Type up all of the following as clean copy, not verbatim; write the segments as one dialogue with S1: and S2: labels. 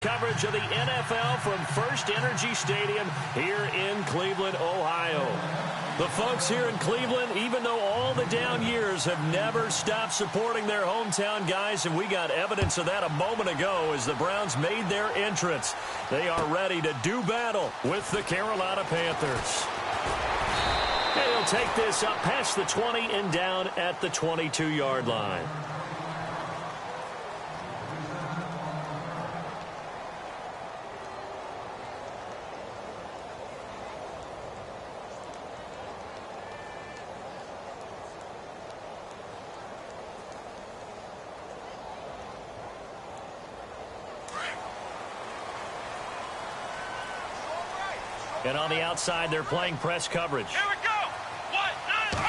S1: coverage of the NFL from First Energy Stadium here in Cleveland, Ohio. The folks here in Cleveland, even though all the down years, have never stopped supporting their hometown guys, and we got evidence of that a moment ago as the Browns made their entrance. They are ready to do battle with the Carolina Panthers. And he'll take this up past the 20 and down at the 22-yard line. And on the outside, they're playing press coverage.
S2: Here we go. 1, 9,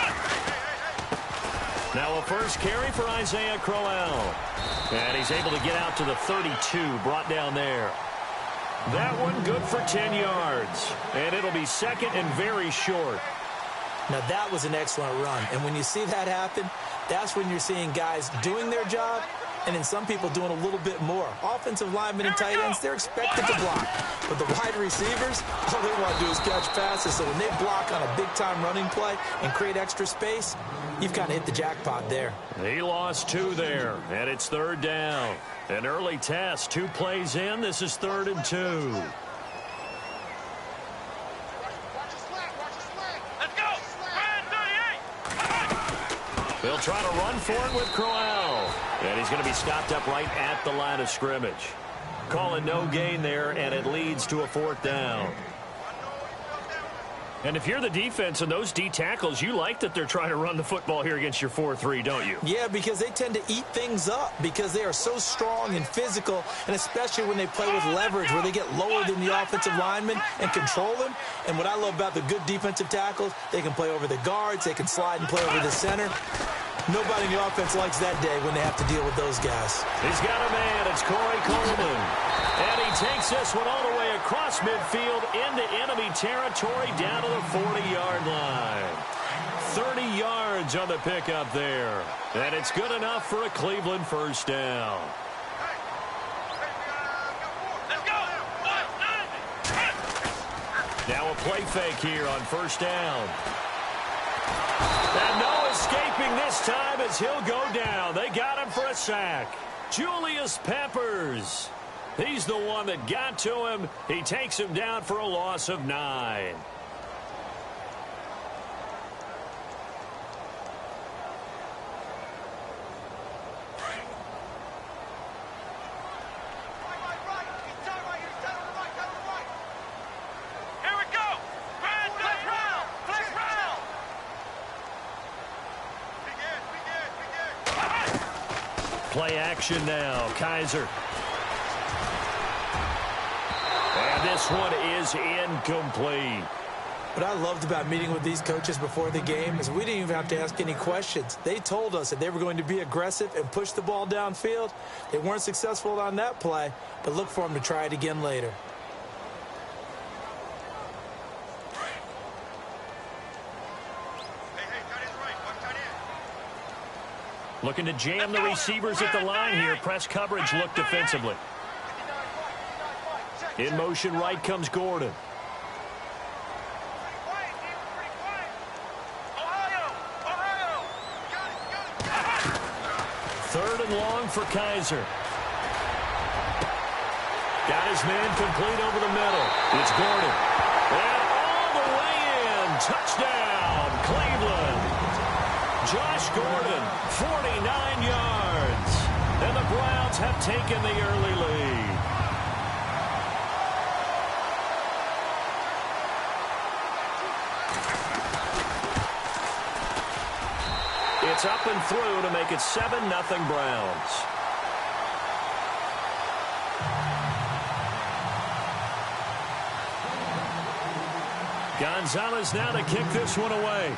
S2: 1.
S1: Now a first carry for Isaiah Crowell. And he's able to get out to the 32, brought down there. That one good for 10 yards. And it'll be second and very short.
S3: Now that was an excellent run. And when you see that happen, that's when you're seeing guys doing their job and then some people doing a little bit more. Offensive linemen and tight ends, they're expected to block. But the wide receivers, all they want to do is catch passes. So when they block on a big-time running play and create extra space, you've kind of hit the jackpot there.
S1: He lost 2 there, and it's third down. An early test, 2 plays in. This is 3rd and 2.
S2: Let's go. Brand 38.
S1: They'll try to run for it with Crowell. And he's going to be stopped up right at the line of scrimmage. Calling no gain there, and it leads to a 4th down. And if you're the defense and those D tackles, you like that they're trying to run the football here against your 4-3, don't you?
S3: Yeah, because they tend to eat things up because they are so strong and physical, and especially when they play with leverage where they get lower than the offensive linemen and control them. And what I love about the good defensive tackles, they can play over the guards, they can slide and play over the center. Nobody in the offense likes that day when they have to deal with those guys.
S1: He's got a man. It's Corey Coleman. And he takes this one all the way across midfield into enemy territory down to the 40-yard line. 30 yards on the pickup there. And it's good enough for a Cleveland first down.
S2: Let's go. 1, 9, 1.
S1: Now a play fake here on first down. And no escaping this time as he'll go down. They got him for a sack. Julius Peppers. He's the one that got to him. He takes him down for a loss of 9.
S2: Here we go. Brand flex round. Flex round.
S1: Play action now. Kaiser. And this one is incomplete.
S3: What I loved about meeting with these coaches before the game is we didn't even have to ask any questions. They told us that they were going to be aggressive and push the ball downfield. They weren't successful on that play, but look for them to try it again later.
S1: Looking to jam the receivers at the line here. Press coverage look defensively. In motion right comes Gordon. Third and long for Kaiser. Got his man complete over the middle. It's Gordon. And all the way in. Touchdown, Cleveland. Josh Gordon, 49 yards. And the Browns have taken the early lead. It's up and through to make it 7-0 Browns. Gonzalez now to kick this one away.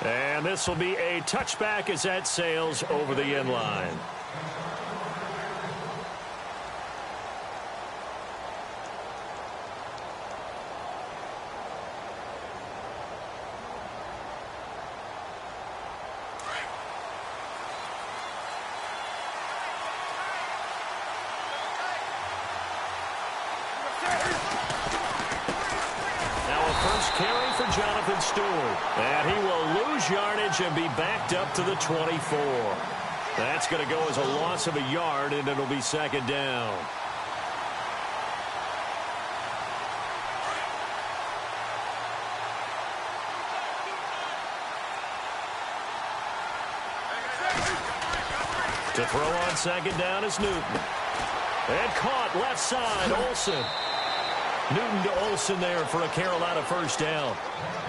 S1: And this will be a touchback as that sails over the end line. carry for Jonathan Stewart. And he will lose yardage and be backed up to the 24. That's going to go as a loss of a yard, and it'll be second down. To throw on second down is Newton. And caught left side, Olsen. Newton to Olsen there for a Carolina first down.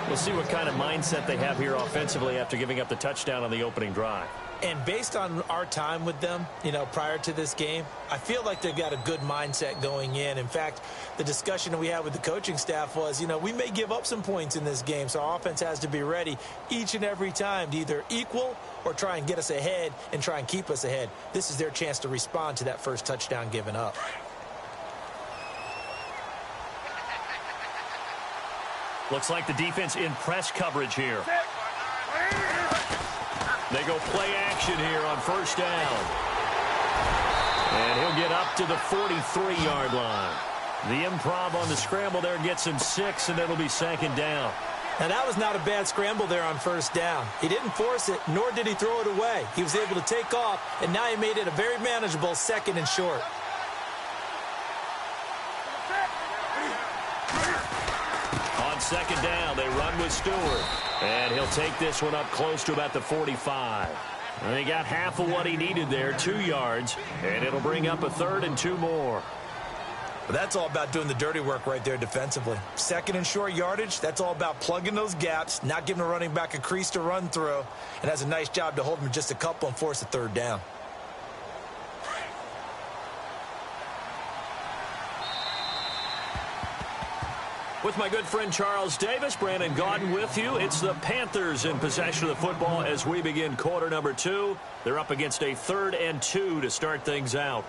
S1: We'll see what kind of mindset they have here offensively after giving up the touchdown on the opening drive.
S3: And based on our time with them, prior to this game, I feel like they've got a good mindset going in. In fact, the discussion that we had with the coaching staff was, we may give up some points in this game, so our offense has to be ready each and every time to either equal or try and get us ahead and try and keep us ahead. This is their chance to respond to that first touchdown given up.
S1: Looks like the defense in press coverage here. They go play action here on first down. And he'll get up to the 43-yard line. The improv on the scramble there gets him 6, and it'll be second down.
S3: Now, that was not a bad scramble there on first down. He didn't force it, nor did he throw it away. He was able to take off, and now he made it a very manageable second and short.
S1: On second down, they run with Stewart. And he'll take this one up close to about the 45. And he got half of what he needed there, 2 yards. And it'll bring up a 3rd and 2 more.
S3: But that's all about doing the dirty work right there defensively. Second and short yardage, that's all about plugging those gaps, not giving a running back a crease to run through. And has a nice job to hold him just a couple and force a 3rd down.
S1: With my good friend Charles Davis, Brandon Gaudin with you. It's the Panthers in possession of the football as we begin quarter number 2. They're up against a 3rd and 2 to start things out.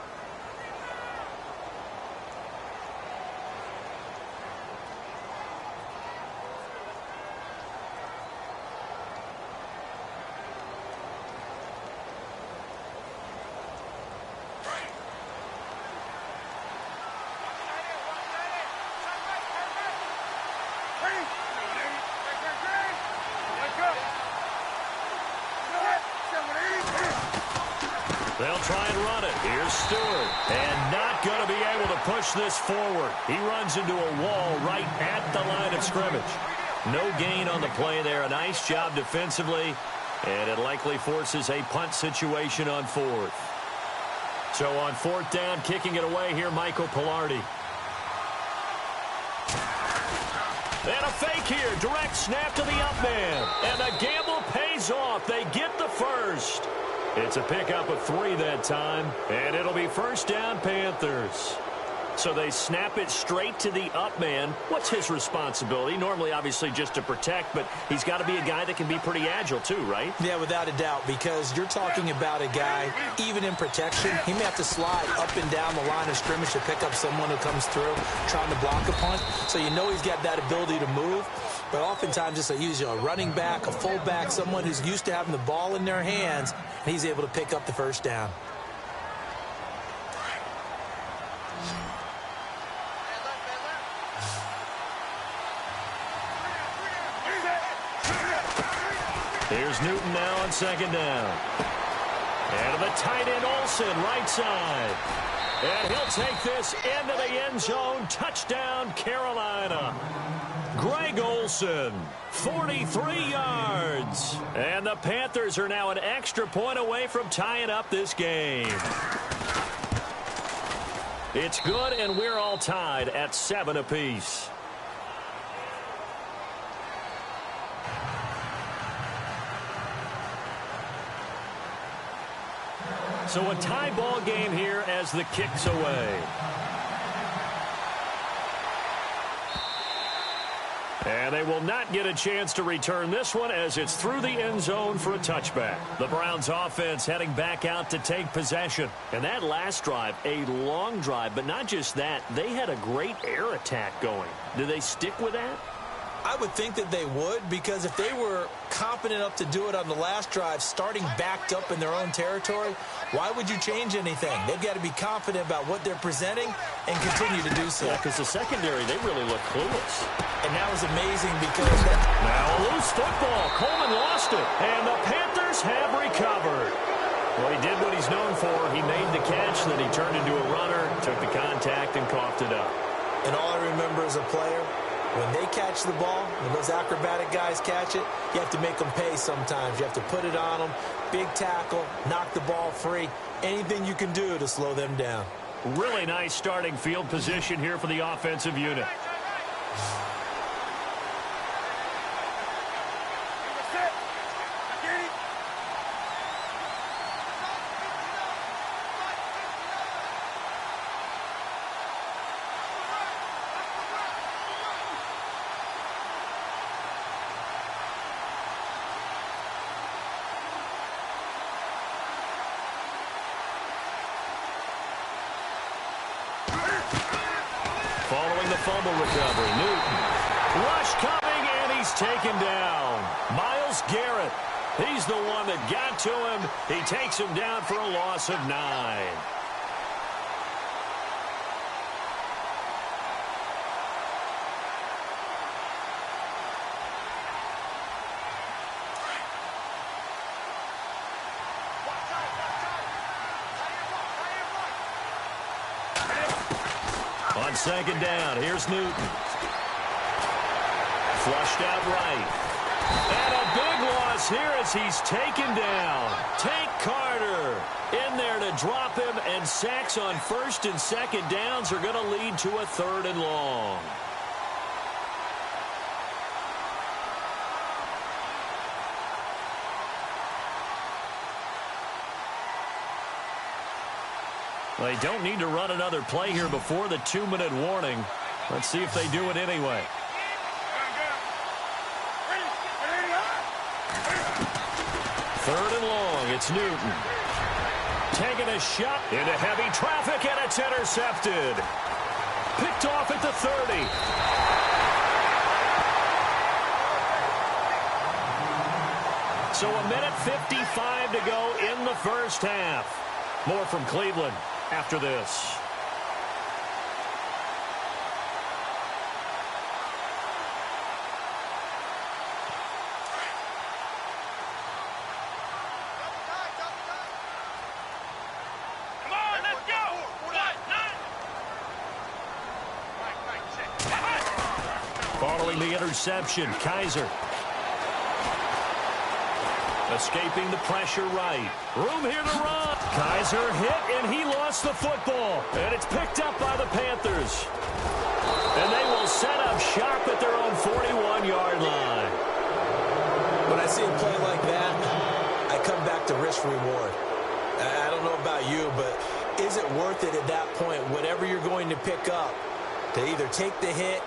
S1: They'll try and run it. Here's Stewart. And not going to be able to push this forward. He runs into a wall right at the line of scrimmage. No gain on the play there. A nice job defensively. And it likely forces a punt situation on 4th. So on 4th down, kicking it away here, Michael Pilardi. And a fake here. Direct snap to the up man. And the gamble pays off. They get the first. It's a pickup of 3 that time, and it'll be first down Panthers. So they snap it straight to the up man. What's his responsibility? Normally, obviously, just to protect, but he's got to be a guy that can be pretty agile too, right?
S3: Yeah, without a doubt, because you're talking about a guy, even in protection, he may have to slide up and down the line of scrimmage to pick up someone who comes through trying to block a punt. So you know he's got that ability to move. But oftentimes, just a running back, a fullback, someone who's used to having the ball in their hands, and he's able to pick up the first down.
S1: Here's Newton now on second down. And the tight end Olsen, right side. And he'll take this into the end zone. Touchdown, Carolina. Greg Olsen, 43 yards. And the Panthers are now an extra point away from tying up this game. It's good, and we're all tied at 7 apiece. So a tie ball game here as the kick's away. And they will not get a chance to return this one as it's through the end zone for a touchback. The Browns offense heading back out to take possession. And that last drive, a long drive, but not just that. They had a great air attack going. Do they stick with that?
S3: I would think that they would, because if they were confident enough to do it on the last drive, starting backed up in their own territory, why would you change anything? They've got to be confident about what they're presenting and continue to do so.
S1: Yeah, because the secondary, they really look clueless.
S3: And that was amazing because...
S1: Now a loose football. Coleman lost it. And the Panthers have recovered. Well, he did what he's known for. He made the catch, then he turned into a runner, took the contact, and coughed it up.
S3: And all I remember as a player, when they catch the ball, when those acrobatic guys catch it, you have to make them pay sometimes. You have to put it on them, big tackle, knock the ball free, anything you can do to slow them down.
S1: Really nice starting field position here for the offensive unit. Following the fumble recovery, Newton. Rush coming, and he's taken down. Myles Garrett, he's the one that got to him. He takes him down for a loss of 9. On second down, here's Newton. Flushed out right. And a big loss here as he's taken down. Tank Carter in there to drop him, and sacks on first and second downs are going to lead to a 3rd and long. They don't need to run another play here before the 2-minute warning. Let's see if they do it anyway. Third and long, it's Newton. Taking a shot into heavy traffic, and it's intercepted. Picked off at the 30. So a minute 55 to go in the first half. More from Cleveland after this.
S2: Come on, let's go.
S1: Following the interception, Kaiser. Escaping the pressure right. Room here to run. Kaiser hit, and he lost the football. And it's picked up by the Panthers. And they will set up shop at their own 41-yard line.
S3: When I see a play like that, I come back to risk-reward. I don't know about you, but is it worth it at that point, whatever you're going to pick up, to either take the hit,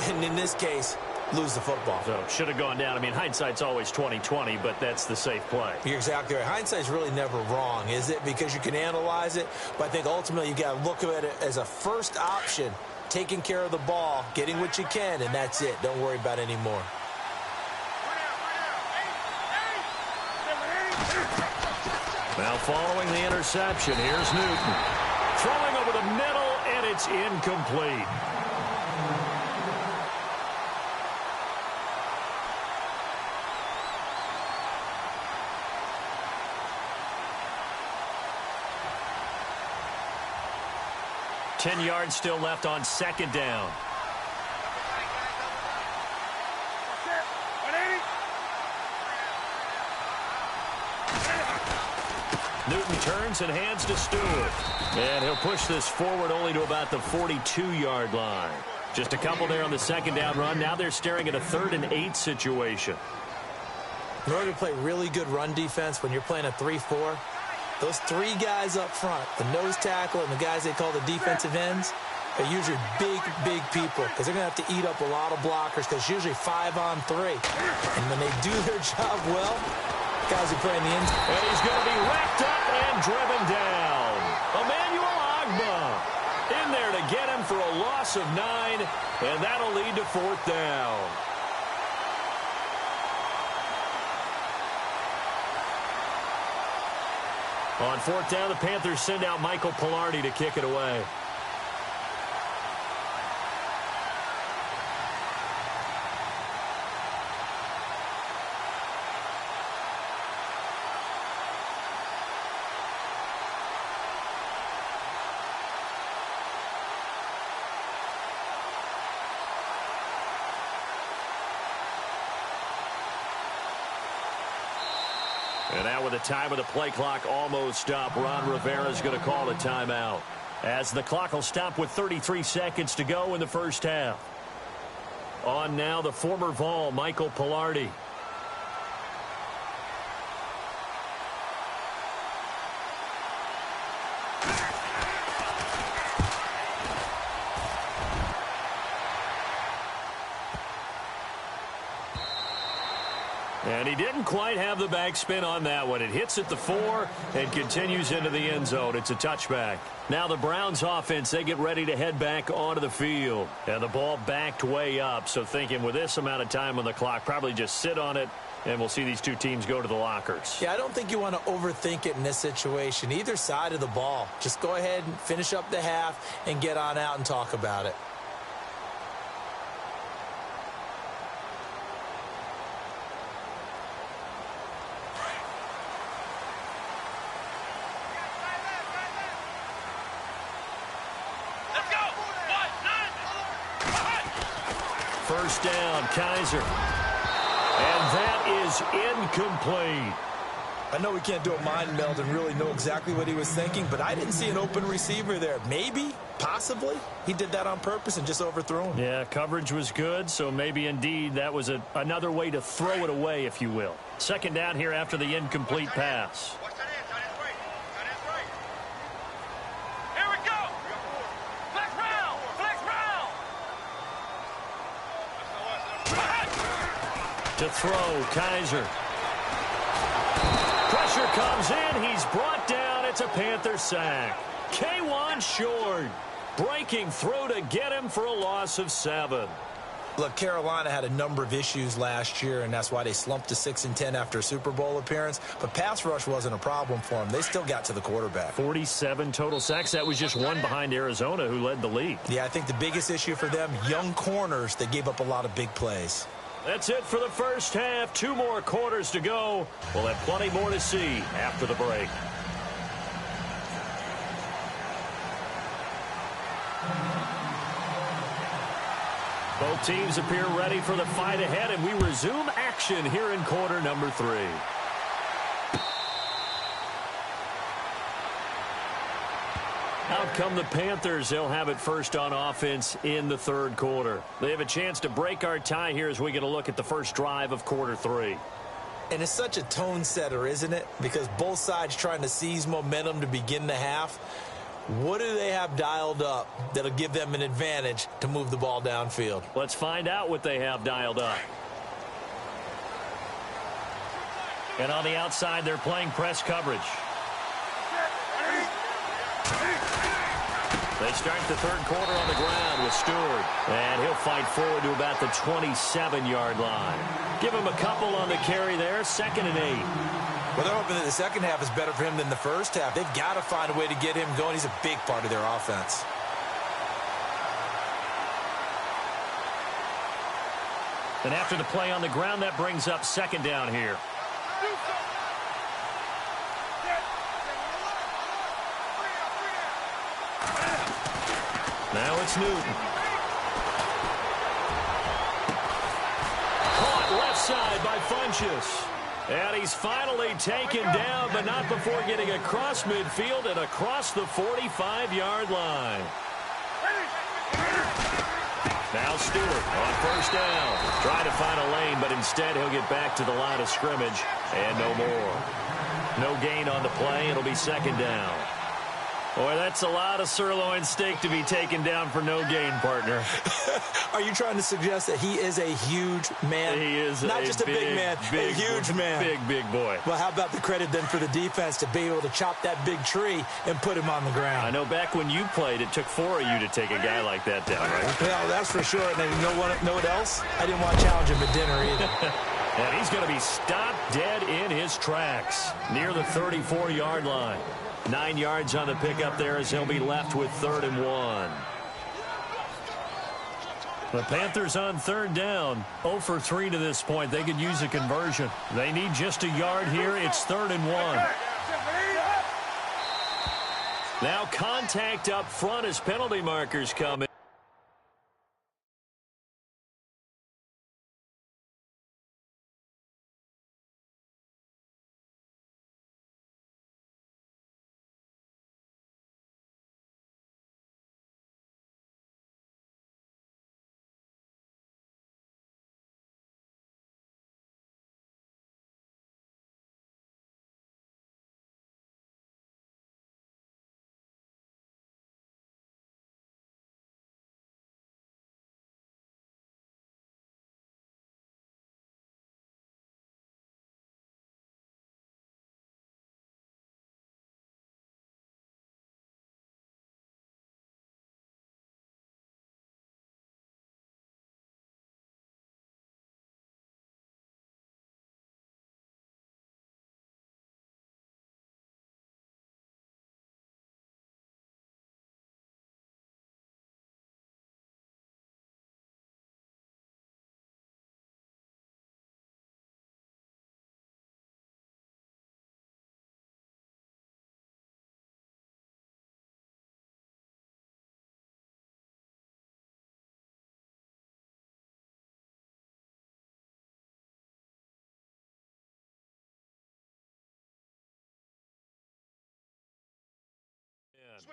S3: and in this case, lose the football?
S1: So should have gone down. I mean, hindsight's always 20/20, but that's the safe play.
S3: You're exactly right. Hindsight's really never wrong, is it? Because you can analyze it, but I think ultimately you got to look at it as a first option, taking care of the ball, getting what you can, and that's it. Don't worry about any more.
S1: Now following the interception, here's Newton. Throwing over the middle, and it's incomplete. Ten yards still left on second down. Newton turns and hands to Stewart. And he'll push this forward only to about the 42-yard line. Just a couple there on the second down run. Now they're staring at a 3rd and 8 situation.
S3: In order to play really good run defense when you're playing a 3-4, those 3 guys up front, the nose tackle and the guys they call the defensive ends, are usually big, big people because they're going to have to eat up a lot of blockers because it's usually 5-on-3. And when they do their job well, guys who play in the end.
S1: And he's going to be wrapped up and driven down. Emmanuel Ogbah in there to get him for a loss of 9. And that'll lead to 4th down. On 4th down, the Panthers send out Michael Pilardi to kick it away. And now with the time of the play clock almost up, Ron Rivera is going to call a timeout, as the clock will stop with 33 seconds to go in the first half. On now, the former Vol, Michael Pilardi. And he didn't quite have the backspin on that one. It hits at the 4 and continues into the end zone. It's a touchback. Now the Browns offense, they get ready to head back onto the field. And the ball backed way up. So thinking with this amount of time on the clock, probably just sit on it, and we'll see these two teams go to the lockers.
S3: Yeah, I don't think you want to overthink it in this situation. Either side of the ball. Just go ahead and finish up the half and get on out and talk about it.
S1: First down, Kaiser. And that is incomplete.
S3: I know we can't do a mind meld and really know exactly what he was thinking, but I didn't see an open receiver there. Maybe, possibly, he did that on purpose and just overthrew him.
S1: Yeah, coverage was good, so maybe indeed that was another way to throw it away, if you will. Second down here after the incomplete pass. To throw, Kaiser. Pressure comes in. He's brought down. It's a Panther sack. K1 short. Breaking through to get him for a loss of 7.
S3: Look, Carolina had a number of issues last year, and that's why they slumped to 6-10 after a Super Bowl appearance. But pass rush wasn't a problem for them. They still got to the quarterback.
S1: 47 total sacks. That was just one behind Arizona, who led the league.
S3: Yeah, I think the biggest issue for them, young corners, they gave up a lot of big plays.
S1: That's it for the first half. 2 more quarters to go. We'll have plenty more to see after the break. Both teams appear ready for the fight ahead, and we resume action here in quarter number 3. Out come the Panthers. They'll have it first on offense in the third quarter. They have a chance to break our tie here as we get a look at the first drive of quarter 3.
S3: And it's such a tone setter, isn't it? Because both sides trying to seize momentum to begin the half. What do they have dialed up that'll give them an advantage to move the ball downfield?
S1: Let's find out what they have dialed up. And on the outside, they're playing press coverage. They start the third quarter on the ground with Stewart. And he'll fight forward to about the 27-yard line. Give him a couple on the carry there. 2nd and 8.
S3: Well, they're hoping that the second half is better for him than the first half. They've got to find a way to get him going. He's a big part of their offense.
S1: And after the play on the ground, that brings up 2nd down here. Now it's Newton. Caught left side by Funchess. And he's finally taken down, but not before getting across midfield and across the 45-yard line. Now Stewart on first down. Trying to find a lane, but instead he'll get back to the line of scrimmage. And no more. No gain on the play. It'll be 2nd down. Boy, that's a lot of sirloin steak to be taken down for no gain, partner.
S3: Are you trying to suggest that he is a huge man?
S1: He is
S3: not just a big man, a huge man.
S1: Big boy.
S3: Well, how about the credit then for the defense to be able to chop that big tree and put him on the ground?
S1: I know back when you played, it took 4 of you to take a guy like that down, right?
S3: Well, that's for sure. And you know what else? I didn't want to challenge him at dinner either.
S1: And he's going to be stopped dead in his tracks near the 34-yard line. 9 yards on the pickup there as he'll be left with 3rd and 1. The Panthers on 3rd down. 0 for 3 to this point. They could use a conversion. They need just a yard here. It's 3rd and 1. Now contact up front as penalty markers come in.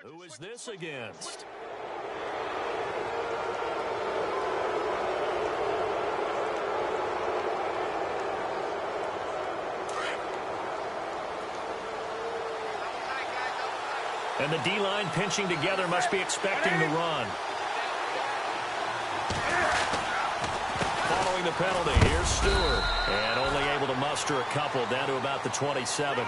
S1: Who is this against? And the D-line pinching together must be expecting the run. Following the penalty, here's Stewart. And only able to muster a couple down to about the 27.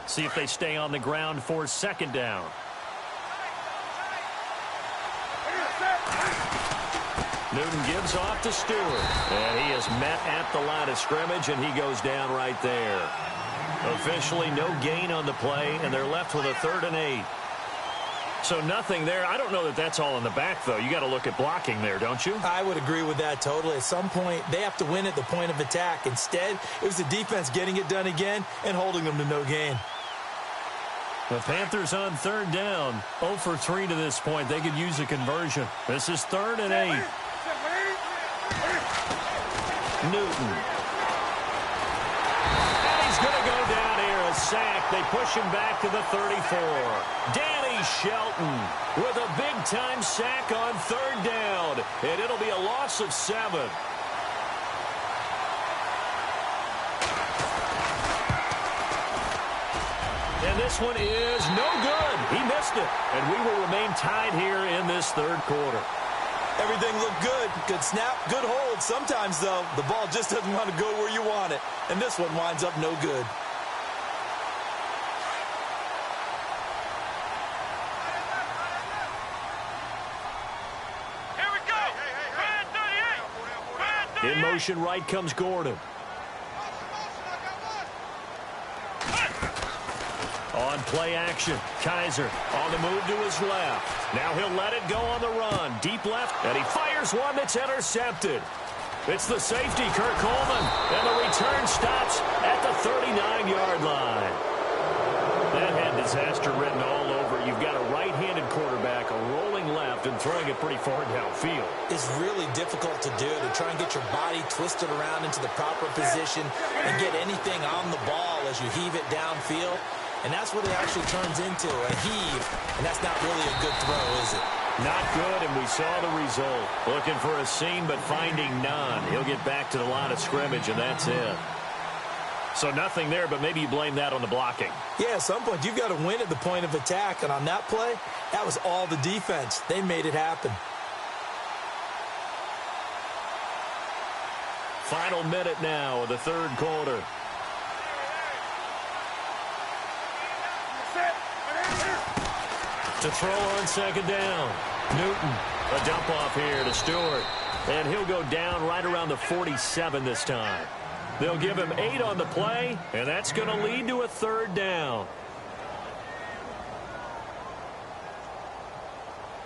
S1: See if they stay on the ground for 2nd down. Newton gives off to Stewart. And he is met at the line of scrimmage, and he goes down right there. Officially no gain on the play, and they're left with a 3rd and 8. So nothing there. I don't know that that's all in the back, though. You got to look at blocking there, don't you?
S3: I would agree with that totally. At some point, they have to win at the point of attack. Instead, it was the defense getting it done again and holding them to no gain.
S1: The Panthers on 3rd down. 0 for 3 to this point. They could use a conversion. This is 3rd and 8. Newton. And he's going to go down here. A sack. They push him back to the 34. Danny Shelton with a big-time sack on 3rd down. And it'll be a loss of 7. And this one is no good. He missed it. And we will remain tied here in this 3rd quarter.
S3: Everything looked good. Good snap, good hold. Sometimes, though, the ball just doesn't want to go where you want it. And this one winds up no good.
S2: Here we go. Brand 38.
S1: In motion right comes Gordon. On play action, Kaiser on the move to his left. Now he'll let it go on the run. Deep left, and he fires one that's intercepted. It's the safety, Kurt Coleman, and the return stops at the 39-yard line. That had disaster written all over. You've got a right-handed quarterback, a rolling left, and throwing it pretty far downfield.
S3: It's really difficult to do, to try and get your body twisted around into the proper position and get anything on the ball as you heave it downfield. and that's what it actually turns into, a heave, and that's not really a good throw, is it?
S1: Not good, and we saw the result. Looking for a seam, but finding none. He'll get back to the line of scrimmage, and that's it. So nothing there, but maybe you blame that on the blocking.
S3: Yeah, at some point, you've got to win at the point of attack, and on that play, that was all the defense. They made it happen.
S1: Final minute now of the third quarter. To throw on second down. Newton, a dump off here to Stewart. And he'll go down right around the 47 this time. They'll give him 8 on the play, and that's going to lead to a third down.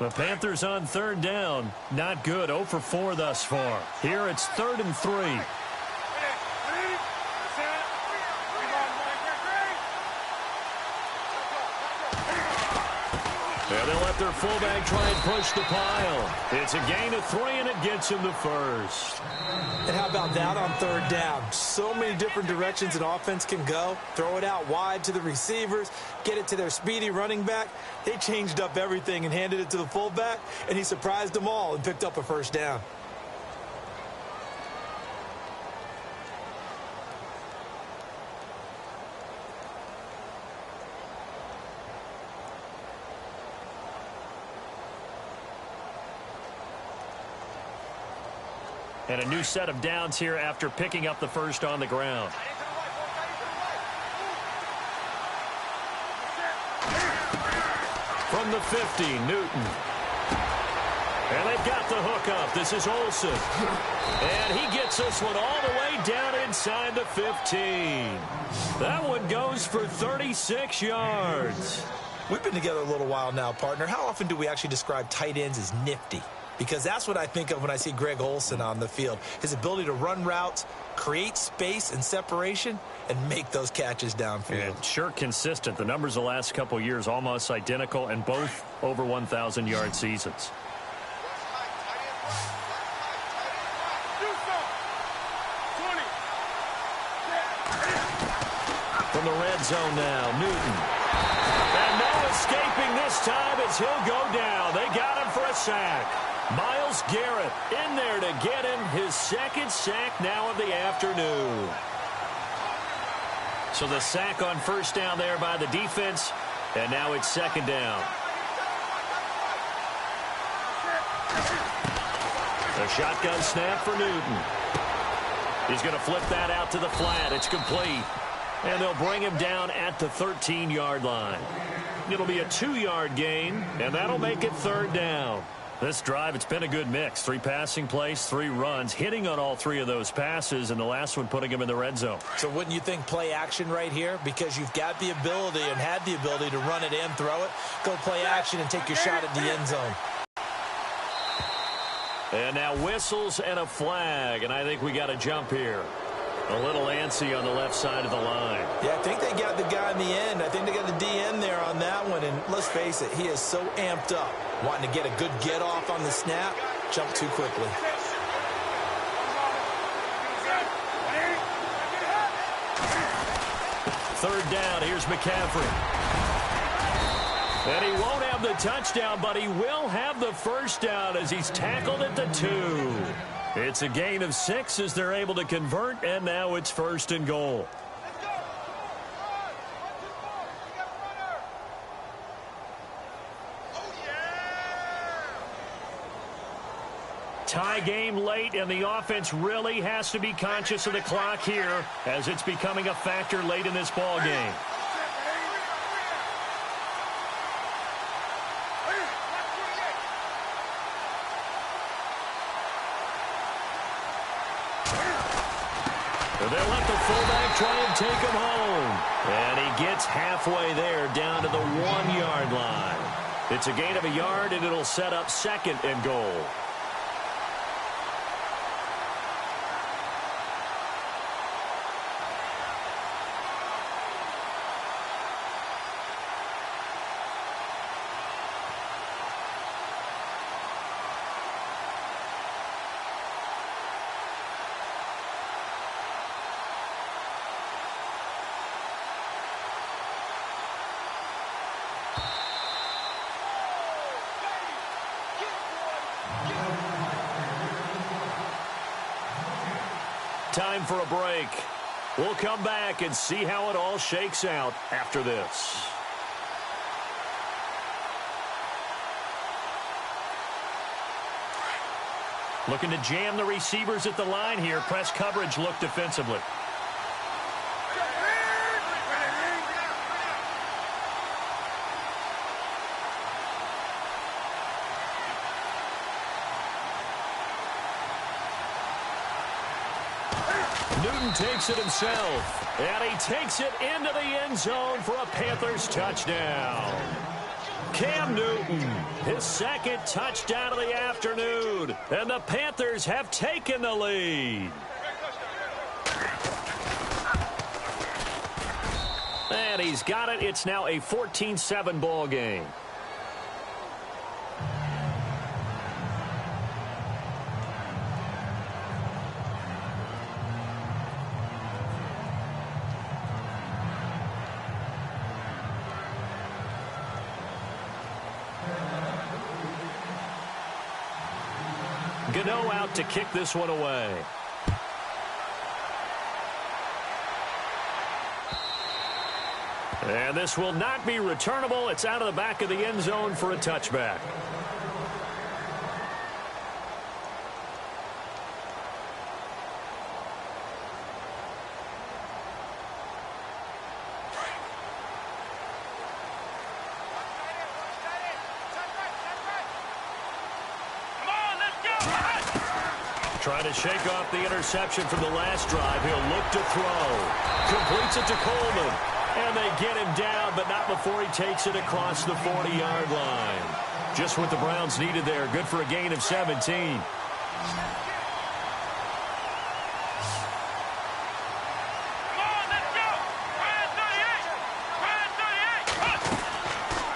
S1: The Panthers on third down. Not good. 0 for 4 thus far. Here it's 3rd and 3. And they'll let their fullback try and push the pile. It's a gain of 3, and it gets him the first.
S3: And how about that on third down? So many different directions an offense can go. Throw it out wide to the receivers, get it to their speedy running back. They changed up everything and handed it to the fullback, and he surprised them all and picked up a first down.
S1: And a new set of downs here after picking up the first on the ground. From the 50, Newton. And they've got the hook up. This is Olsen. And he gets this one all the way down inside the 15. That one goes for 36 yards.
S3: We've been together a little while now, partner. How often do we actually describe tight ends as nifty? Because that's what I think of when I see Greg Olsen on the field. His ability to run routes, create space and separation, and make those catches downfield.
S1: And sure consistent. The numbers the last couple of years almost identical, and both over 1,000-yard seasons. From the red zone now, Newton. And no escaping this time as he'll go down. They got him for a sack. Myles Garrett in there to get him his second sack now of the afternoon. So the sack on first down there by the defense, and now it's second down. The shotgun snap for Newton. He's going to flip that out to the flat. It's complete. And they'll bring him down at the 13-yard line. It'll be a 2-yard gain, and that'll make it third down. This drive, it's been a good mix. 3 passing plays, 3 runs, hitting on all 3 of those passes, and the last one putting him in the red zone.
S3: So wouldn't you think play action right here? Because you've got the ability and had the ability to run it and throw it. Go play action and take your shot at the end zone.
S1: And now whistles and a flag, and I think we got a jump here. A little antsy on the left side of the line.
S3: Yeah, I think they got the guy in the end. I think they got the DN there on that one. And let's face it, he is so amped up, wanting to get a good get off on the snap, jump too quickly.
S1: Third down, here's McCaffrey. And he won't have the touchdown, but he will have the first down as he's tackled at the 2. It's a gain of 6 as they're able to convert, and now it's 1st and goal. Tie game late, and the offense really has to be conscious of the clock here as it's becoming a factor late in this ball game. They'll let the fullback try and take him home. And he gets halfway there down to the 1-yard line. It's a gain of a yard, and it'll set up 2nd and goal. Time for a break. We'll come back and see how it all shakes out after this. Looking to jam the receivers at the line here. Press coverage look defensively. Newton takes it himself, and he takes it into the end zone for a Panthers touchdown. Cam Newton, his second touchdown of the afternoon, and the Panthers have taken the lead. And he's got it. It's now a 14-7 ball game. Gano out to kick this one away. And this will not be returnable. It's out of the back of the end zone for a touchback. Trying to shake off the interception from the last drive. He'll look to throw. Completes it to Coleman. And they get him down, but not before he takes it across the 40-yard line. Just what the Browns needed there. Good for a gain of 17.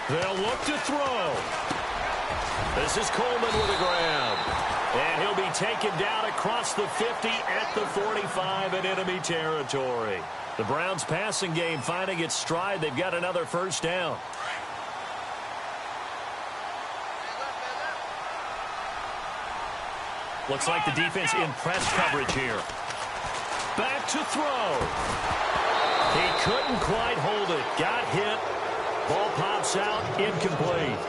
S1: They'll look to throw. This is Coleman with a grab. And he'll be taken down across the 50 at the 45 in enemy territory. The Browns passing game finding its stride. They've got another first down. Looks like the defense in press coverage here. Back to throw. He couldn't quite hold it. Got hit. Ball pops out. Incomplete.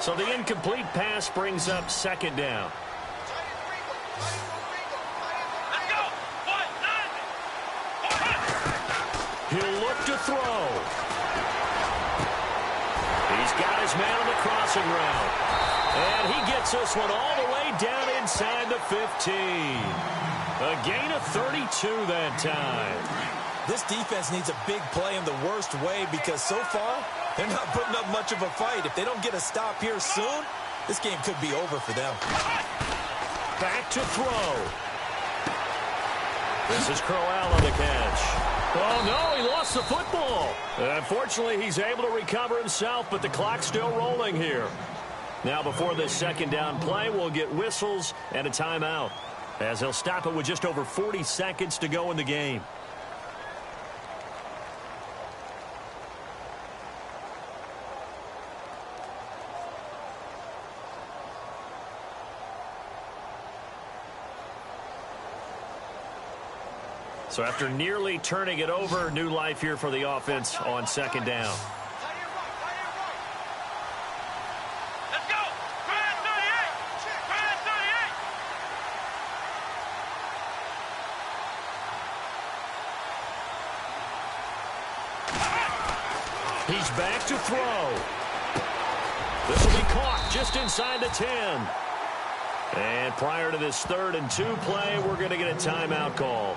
S1: So the incomplete pass brings up second down. He'll look to throw. He's got his man on the crossing route. And he gets this one all the way down inside the 15. A gain of 32 that time.
S3: This defense needs a big play in the worst way because so far, they're not putting up much of a fight. If they don't get a stop here soon, this game could be over for them.
S1: Back to throw. This is Crowell on the catch. Oh, no, he lost the football. Unfortunately, he's able to recover himself, but the clock's still rolling here. Now, before this second down play, we'll get whistles and a timeout, as they'll stop it with just over 40 seconds to go in the game. So after nearly turning it over, new life here for the offense on second down.
S2: Let's go! Try 38! Try
S1: 38! He's back to throw. This will be caught just inside the 10. And prior to this 3rd and 2 play, we're going to get a timeout call,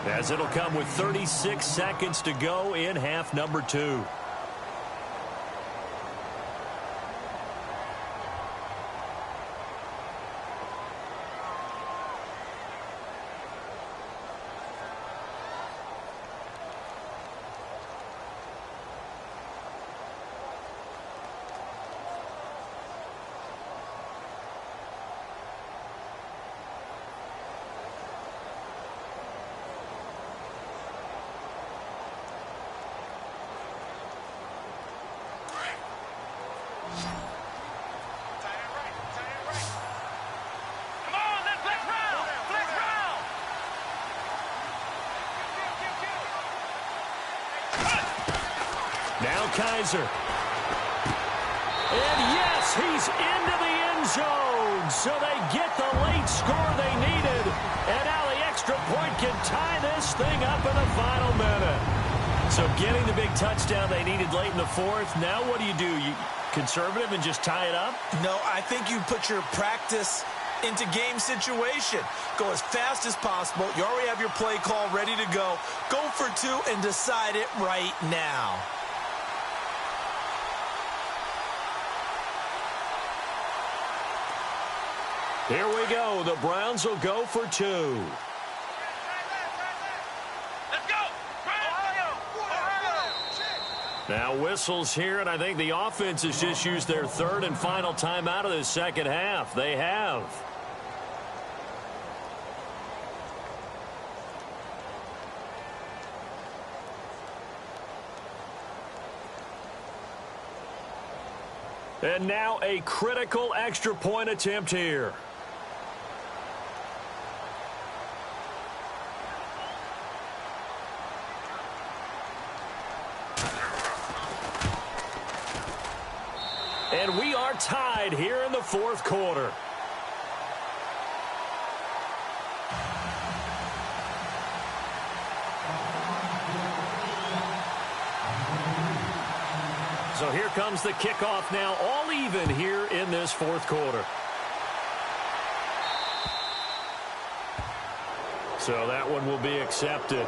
S1: as it'll come with 36 seconds to go in half number 2. Now Kaiser. And yes, he's into the end zone. So they get the late score they needed. And now the extra point can tie this thing up in the final minute. So getting the big touchdown they needed late in the fourth. Now what do? You conservative and just tie it up?
S3: No, I think you put your practice into game situation. Go as fast as possible. You already have your play call ready to go. Go for two and decide it right now.
S1: Here we go. The Browns will go for two.
S2: Let's go!
S1: Now whistles here, and I think the offense has just used their third and final timeout of the second half. They have. And now a critical extra point attempt here. And we are tied here in the fourth quarter. So here comes the kickoff now, all even here in this fourth quarter. So that one will be accepted.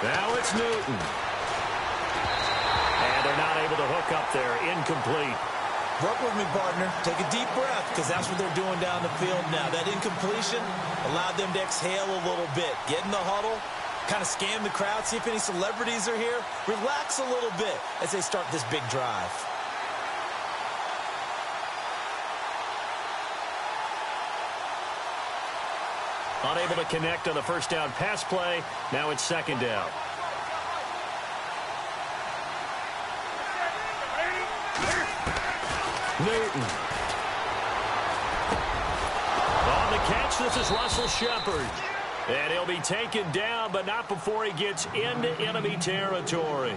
S1: Now it's Newton. And they're not able to hook up there. Incomplete.
S3: Work with me, partner. Take a deep breath, because that's what they're doing down the field now. That incompletion allowed them to exhale a little bit. Get in the huddle, kind of scan the crowd, see if any celebrities are here. Relax a little bit as they start this big drive.
S1: Unable to connect on the first down pass play. Now it's second down. Newton. On the catch, this is Russell Shepard. And he'll be taken down, but not before he gets into enemy territory.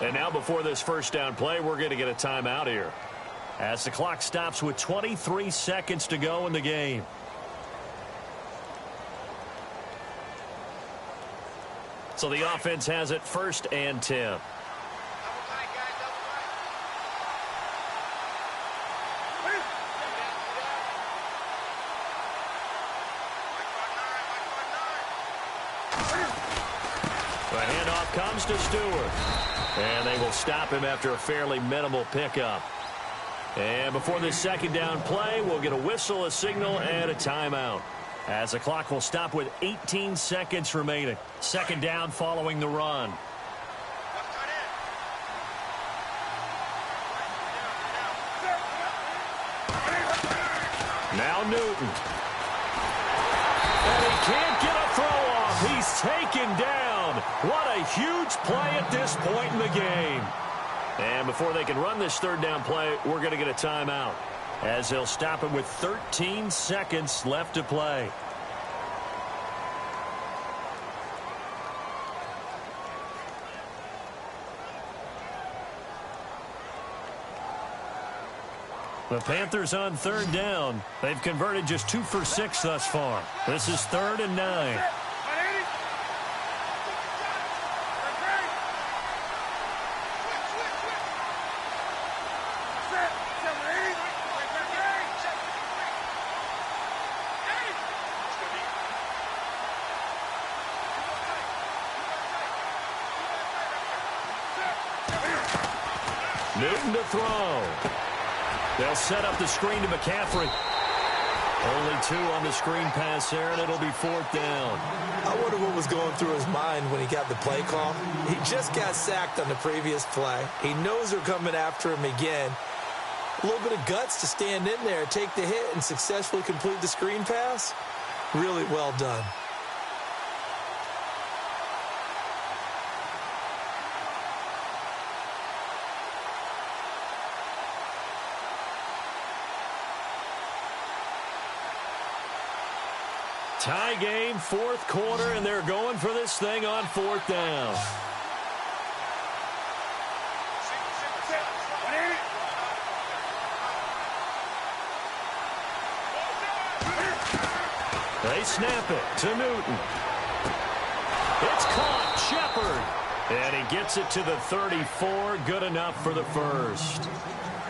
S1: And now before this first down play, we're going to get a timeout here, as the clock stops with 23 seconds to go in the game. So the offense has it first and 10. The handoff comes to Stewart. And they will stop him after a fairly minimal pickup. And before this second down play, we'll get a whistle, a signal, and a timeout, as the clock will stop with 18 seconds remaining. Second down following the run. Now Newton. And he can't get a throw off. He's taken down. What a huge play at this point in the game. And before they can run this third down play, we're going to get a timeout, as they'll stop it with 13 seconds left to play. The Panthers on third down. They've converted just 2 for 6 thus far. This is 3rd and 9. Newton to throw. They'll set up the screen to McCaffrey. Only 2 on the screen pass there, and it'll be 4th down.
S3: I wonder what was going through his mind when he got the play call. He just got sacked on the previous play. He knows they're coming after him again. A little bit of guts to stand in there, take the hit, and successfully complete the screen pass. Really well done.
S1: Tie game, fourth quarter, and they're going for this thing on fourth down. They snap it to Newton. It's caught. Shepard. And he gets it to the 34. Good enough for the first.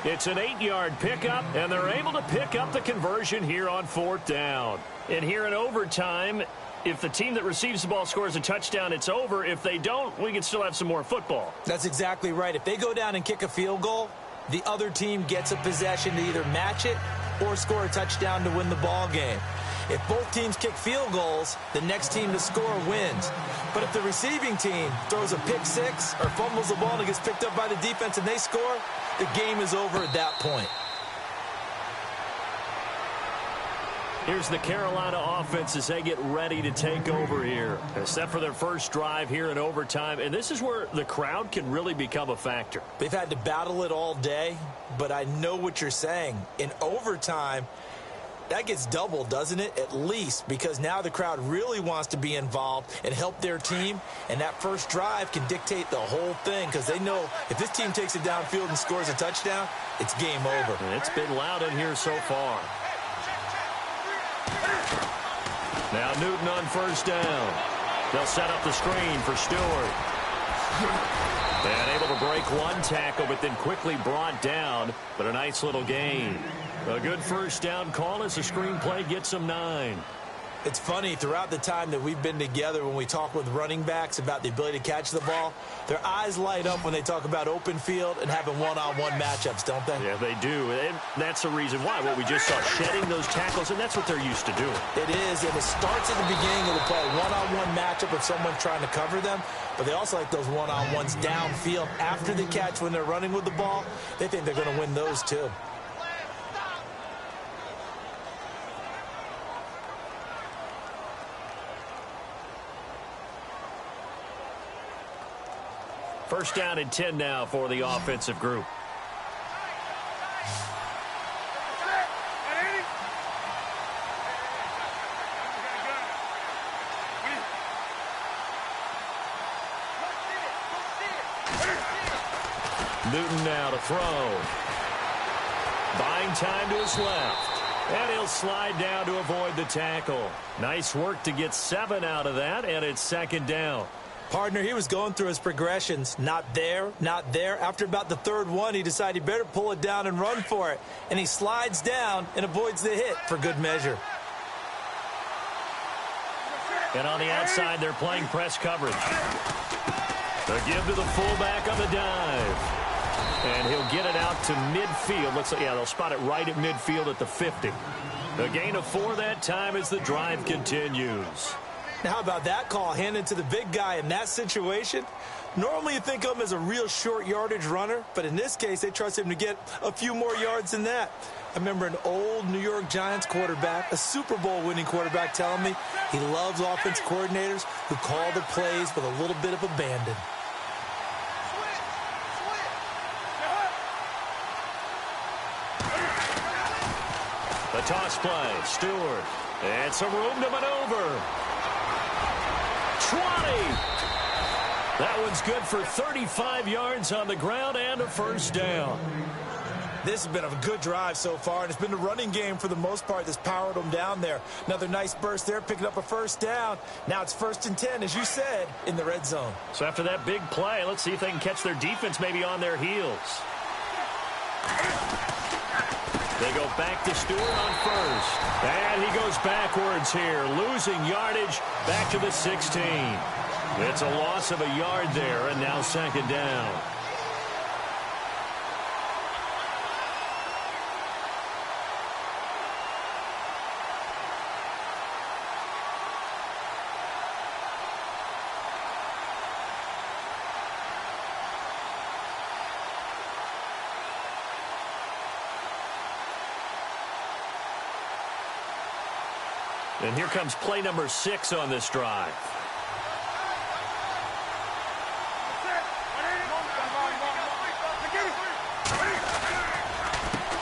S1: It's an 8-yard pickup, and they're able to pick up the conversion here on fourth down. And here in overtime, if the team that receives the ball scores a touchdown, it's over. If they don't, we can still have some more football.
S3: That's exactly right. If they go down and kick a field goal, the other team gets a possession to either match it or score a touchdown to win the ball game. If both teams kick field goals, the next team to score wins. But if the receiving team throws a pick six or fumbles the ball and it gets picked up by the defense and they score, the game is over at that point.
S1: Here's the Carolina offense as they get ready to take over here. Except for their first drive here in overtime. And this is where the crowd can really become a factor.
S3: They've had to battle it all day, but I know what you're saying. In overtime, that gets doubled, doesn't it? At least, because now the crowd really wants to be involved and help their team, and that first drive can dictate the whole thing because they know if this team takes it downfield and scores a touchdown, it's game over.
S1: And it's been loud in here so far. Now Newton on first down. They'll set up the screen for Stewart. And able to break one tackle, but then quickly brought down. But a nice little gain. A good first down call as the screenplay gets them 9.
S3: It's funny, throughout the time that we've been together, when we talk with running backs about the ability to catch the ball, their eyes light up when they talk about open field and having one-on-one matchups, don't they?
S1: Yeah, they do. And that's the reason why. What we just saw, shedding those tackles, and that's what they're used to doing.
S3: It is, and it starts at the beginning of the play, one-on-one matchup if someone's trying to cover them, but they also like those one-on-ones downfield after the catch when they're running with the ball. They think they're going to win those too.
S1: First down and 10 now for the offensive group. Newton now to throw. Buying time to his left. And he'll slide down to avoid the tackle. Nice work to get 7 out of that, and it's second down.
S3: Partner, he was going through his progressions. Not there, not there. After about the third one, he decided he better pull it down and run for it. And he slides down and avoids the hit for good measure.
S1: And on the outside, they're playing press coverage. The give to the fullback on the dive. And he'll get it out to midfield. Looks like, yeah, they'll spot it right at midfield at the 50. A gain of 4 that time as the drive continues.
S3: Now, how about that call handed to the big guy in that situation? Normally you think of him as a real short yardage runner, but in this case they trust him to get a few more yards than that. I remember an old New York Giants quarterback, a Super Bowl winning quarterback, telling me he loves offense coordinators who call the plays with a little bit of abandon.
S1: The toss play, Stewart, and some room to maneuver. 20. That one's good for 35 yards on the ground and a first down.
S3: This has been a good drive so far, and it's been the running game for the most part that's powered them down there. Another nice burst there, picking up a first down. Now it's 1st and 10, as you said, in the red zone.
S1: So after that big play, let's see if they can catch their defense maybe on their heels. They go back to Stewart on first. And he goes backwards here, losing yardage back to the 16. It's a loss of a yard there, and now second down. And here comes play number 6 on this drive.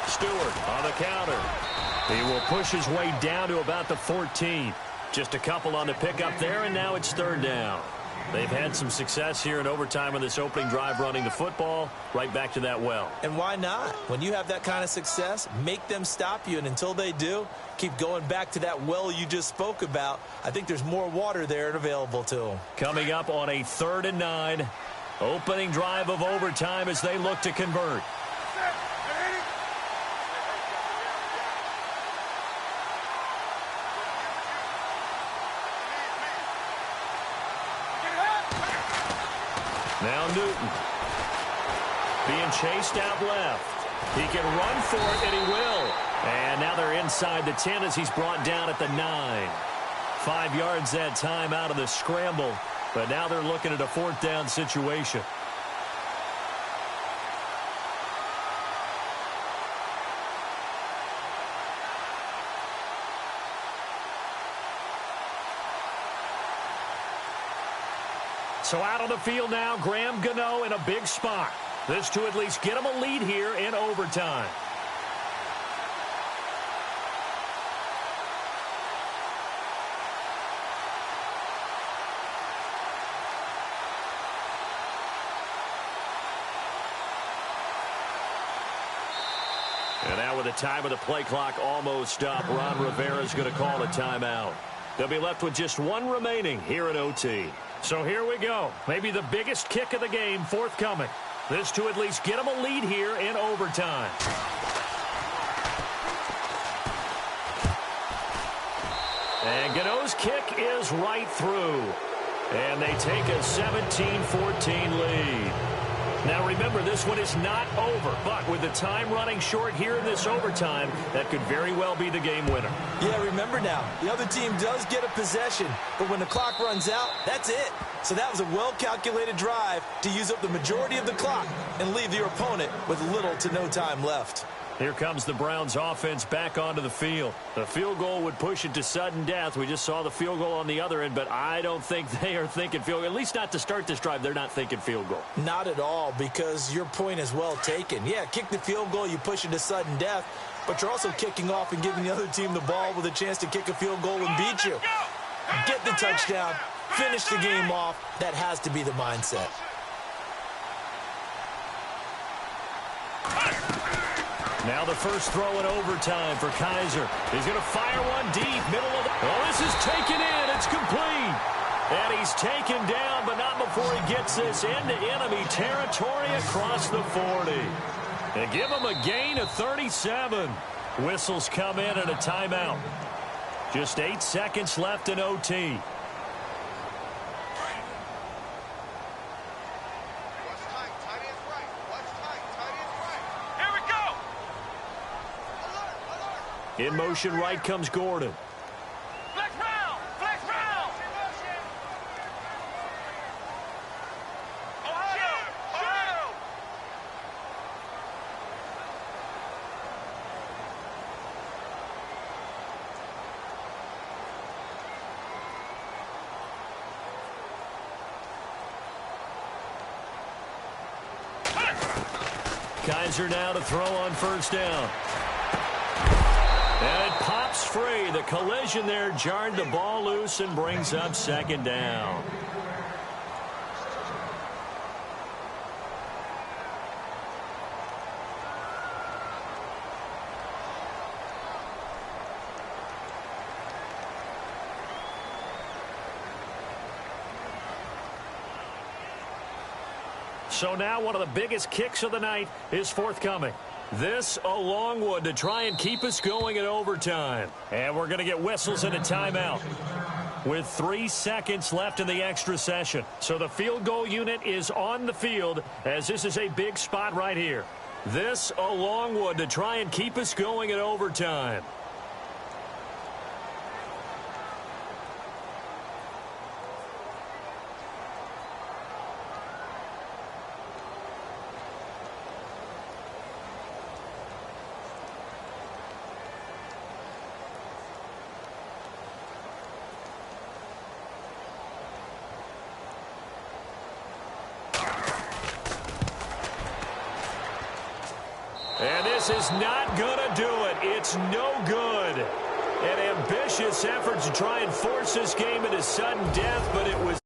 S1: Stewart on the counter. He will push his way down to about the 14. Just a couple on the pickup there, and now it's third down. They've had some success here in overtime on this opening drive running the football right back to that well.
S3: And why not? When you have that kind of success, make them stop you, and until they do, keep going back to that well you just spoke about. I think there's more water there and available to them.
S1: Coming up on a 3rd and 9, opening drive of overtime as they look to convert. Now Newton being chased out left. He can run for it, and he will. And now they're inside the 10 as he's brought down at the 9. 5 yards that time out of the scramble, but now they're looking at a 4th down situation. So out on the field now, Graham Gano in a big spot. This to at least get him a lead here in overtime. And now with the time of the play clock almost up, Ron Rivera's going to call a timeout. They'll be left with just one remaining here at OT. So here we go. Maybe the biggest kick of the game forthcoming. This to at least get them a lead here in overtime. And Gano's kick is right through. And they take a 17-14 lead. Now remember, this one is not over, but with the time running short here in this overtime, that could very well be the game winner.
S3: Yeah, remember now, the other team does get a possession, but when the clock runs out, that's it. So that was a well-calculated drive to use up the majority of the clock and leave your opponent with little to no time left.
S1: Here comes the Browns offense back onto the field. The field goal would push it to sudden death. We just saw the field goal on the other end, but I don't think they are thinking field goal. At least not to start this drive. They're not thinking field goal.
S3: Not at all, because your point is well taken. Yeah, kick the field goal, you push it to sudden death, but you're also kicking off and giving the other team the ball with a chance to kick a field goal and beat you. Get the touchdown, finish the game off. That has to be the mindset.
S1: Now the first throw in overtime for Kaiser. He's going to fire one deep, middle of the... Oh, this is taken in. It's complete. And he's taken down, but not before he gets this into enemy territory across the 40. They give him a gain of 37. Whistles come in and a timeout. Just 8 seconds left in OT. In motion right comes Gordon.
S2: Flex round! Flex round! Ohio!
S1: Kaiser now to throw on first down. And it pops free. The collision there jarred the ball loose and brings up second down. So now one of the biggest kicks of the night is forthcoming. This a long one to try and keep us going in overtime. And we're going to get whistles and a timeout with 3 seconds left in the extra session. So the field goal unit is on the field as this is a big spot right here. This a long one to try and keep us going in overtime. And this is not going to do it. It's no good. An ambitious effort to try and force this game into sudden death, but it was